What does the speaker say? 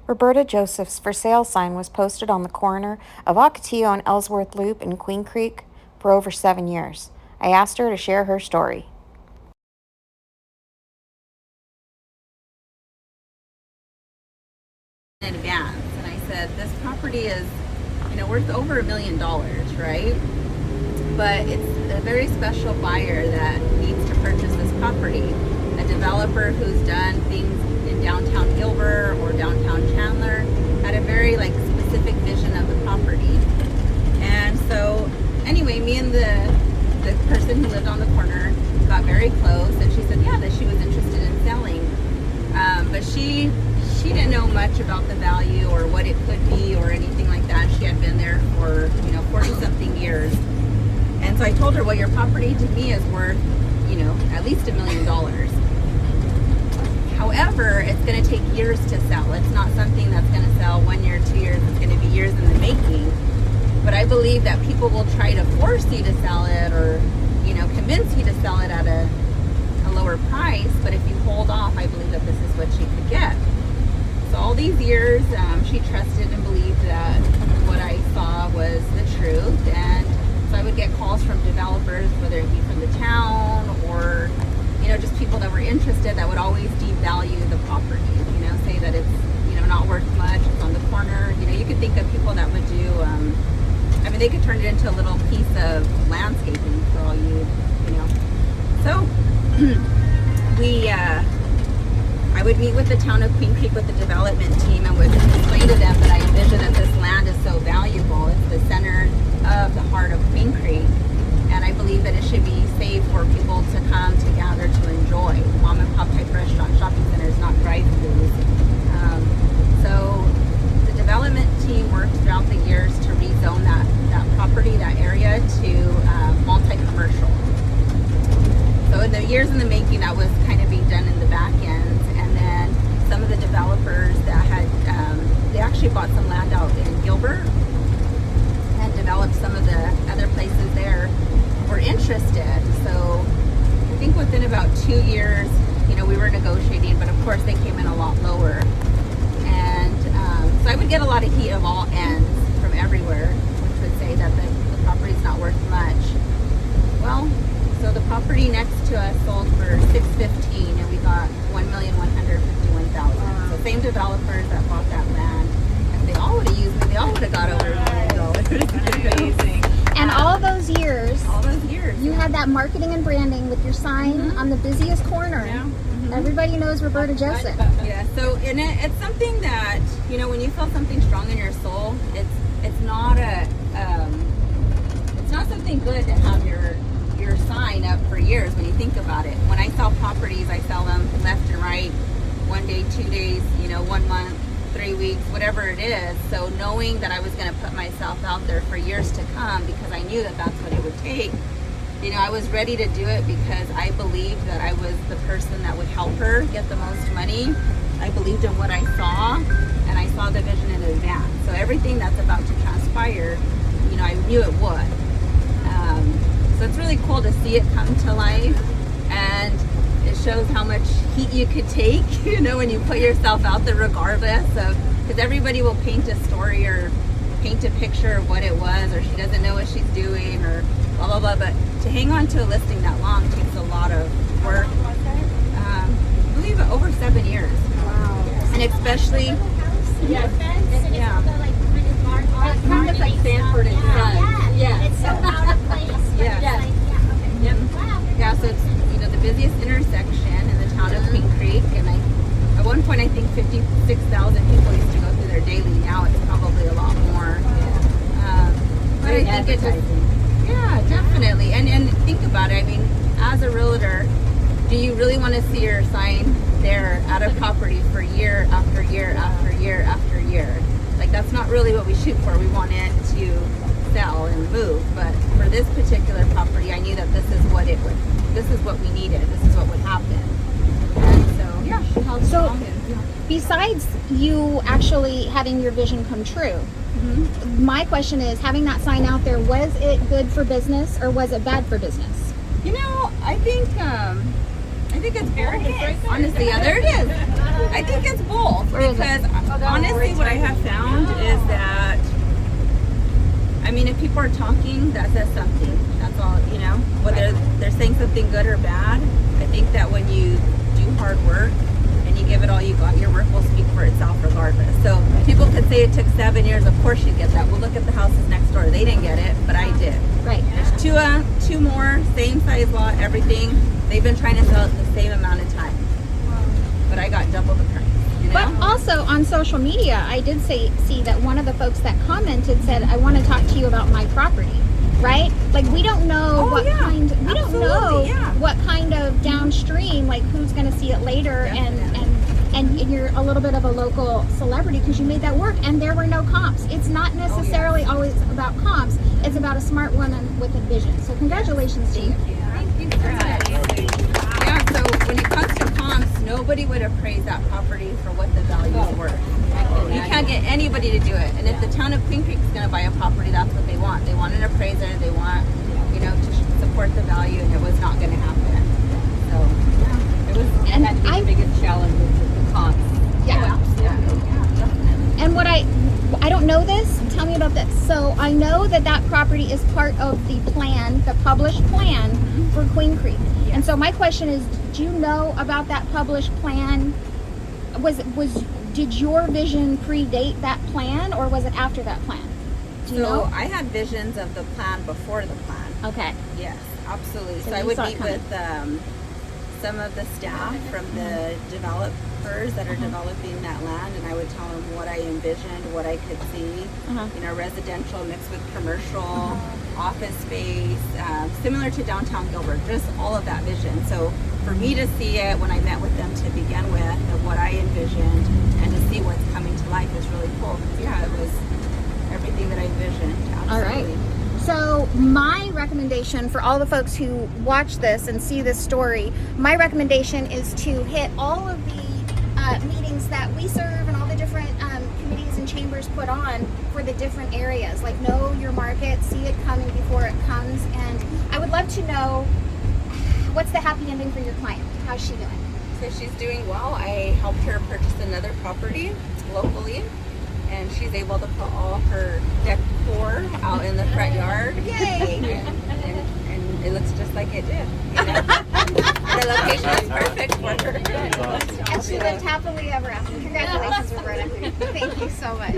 Roberta Joseph's for sale sign was posted on the corner of Ocotillo and Ellsworth Loop in Queen Creek for over 7 years. I asked her to share her story. In advance, and I said, this property is, worth over $1 million, right? But it's a very special buyer that needs to purchase this property. A developer who's done things in downtown Gilbert or downtown Chandler had a very specific vision of the property. And so anyway, me and the person who lived on the corner got very close, and she said, yeah, that she was interested in selling. But she didn't know much about the value or what it could be or anything like that. She had been there for 40 something years. And so I told her, well, your property to me is worth at least $1 million. However, it's going to take years to sell. It's not something that's going to sell 1 year, 2 years. It's going to be years in the making. But I believe that people will try to force you to sell it or convince you to sell it at a lower price. But if you hold off, I believe that this is what she could get. So all these years, she trusted and believed that what I saw was the truth. And so I would get calls from developers, whether it be from the town or, just people that were interested that would always devalue the property, say that it's, not worth much, it's on the corner. You could think of people that would do, they could turn it into a little piece of landscaping for all you. So I would meet with the town of Queen Creek with the development team and would explain to them that I envision that this land is so valuable. It's the center of the heart of Queen Creek, and I believe that it should be safe for people to come to gather to enjoy. Mom and pop type restaurant, shopping centers, not drive-throughs. So the development team worked throughout the years to rezone that property, that area, to multi-commercial. So in the years in the making, that was kind of being done in the back end. And then some of the developers that had, they actually bought some land out in Gilbert and developed some of the other places there, were interested. So I think within about 2 years, we were negotiating, but of course they came in a lot lower. And so I would get a lot of heat of all ends from everywhere, which would say that the property's not worth much. Well, so the property next to us sold for $615,000, and we got $1,151,000. So same developers that bought that land, and they all would have used me. They all would have got over $1 million. Amazing. And all of those years, you had that marketing and branding with your sign on the busiest corner. Yeah. Everybody knows Roberta Joseph. Yeah. So it's something that when you feel something strong in your soul, it's not something good to have your sign up for years when you think about it. When I sell properties, I sell them left and right, 1 day, 2 days, 1 month, 3 weeks, whatever it is. So knowing that I was going to put myself out there for years to come, because I knew that that's what it would take, I was ready to do it because I believed that I was the person that would help her get the most money. I believed in what I saw, and I saw the vision in advance. So everything that's about to transpire, I knew it would. So it's really cool to see it come to life, and it shows how much heat you could take, when you put yourself out there, regardless of, because everybody will paint a story or paint a picture of what it was, or she doesn't know what she's doing, or blah, blah, blah. But to hang on to a listing that long takes a lot of work. I believe over 7 years. Wow. And especially, Yeah. It kind of looks like Sanford and Son. Yeah. It's so out of place. Yeah. It's like, yeah. Okay. Yep. Wow. Yeah, so it's the busiest intersection in the town of Queen Creek, and at one point I think 56,000 people used to go through there daily. Now it's probably a lot more. But I think it just, yeah, definitely. And think about it. As a realtor, do you really want to see your sign there at a property for year after year after year after year? That's not really what we shoot for. We want it to sell and move. But for this particular property, I knew that this is what we needed. This is what would happen. And so, yeah, she held strong. Besides you actually having your vision come true, my question is, having that sign out there, was it good for business or was it bad for business? I think it's both. Honestly, yeah, there it is. I think it's both, because honestly, honestly, what I have found is that, I mean, if people are talking, that says something. That's all, you know. Whether they're saying something good or bad, I think that when you do hard work and you give it all you got, your work will speak for itself regardless. So people could say it took 7 years. Of course you get that. Well, look at the houses next door. They didn't get it, but I did. Right. There's two more, same size lot, everything. They've been trying to sell it the same amount of time, but I got double the price. You know? But also on social media, I did see that one of the folks that commented said, "I want to talk to you about my property." Right? Like we don't know what kind. We don't know what kind of downstream, like who's going to see it later, and you're a little bit of a local celebrity because you made that work, and there were no comps. It's not necessarily always about comps. It's about a smart woman with a vision. So congratulations to you. Thank you for that. Yeah, so when it comes to comps, nobody would appraise that property for what the value is worth. You can't get anybody to do it. And if the town of Queen Creek is going to buy a property, that's what they want. They want an appraiser. They want, you know, to support the value, and it was not going to happen. So, it was. And That had to be the biggest challenge with the comps. Yeah. And what I don't know this. Tell me about this. So I know that property is part of the plan, the published plan for Queen Creek. And so my question is, do you know about that published plan? Did your vision predate that plan, or was it after that plan? Do you know? I had visions of the plan before the plan. Okay. Yes, absolutely. So So I you would saw it meet coming. with some of the staff from the developers that are developing that land, and I would tell them what I envisioned, what I could see. You know, residential mixed with commercial, office space, similar to downtown Gilbert, just all of that vision. So for me to see it when I met with them to begin with, of what I envisioned, and to see what's coming to life is really cool. Yeah, it was everything that I envisioned. Absolutely. All right. So my recommendation for all the folks who watch this and see this story, my recommendation is to hit all of the meetings that we serve and all the different committees and chambers put on for the different areas. Like know your market, see it coming before it comes. And I would love to know, what's the happy ending for your client? How's she doing? So she's doing well. I helped her purchase another property locally, and she's able to put all her decor out in the front yard. Yay! and it looks just like it did. You know? The location is perfect for her. And she lived happily ever after. Congratulations, Roberta. Thank you so much.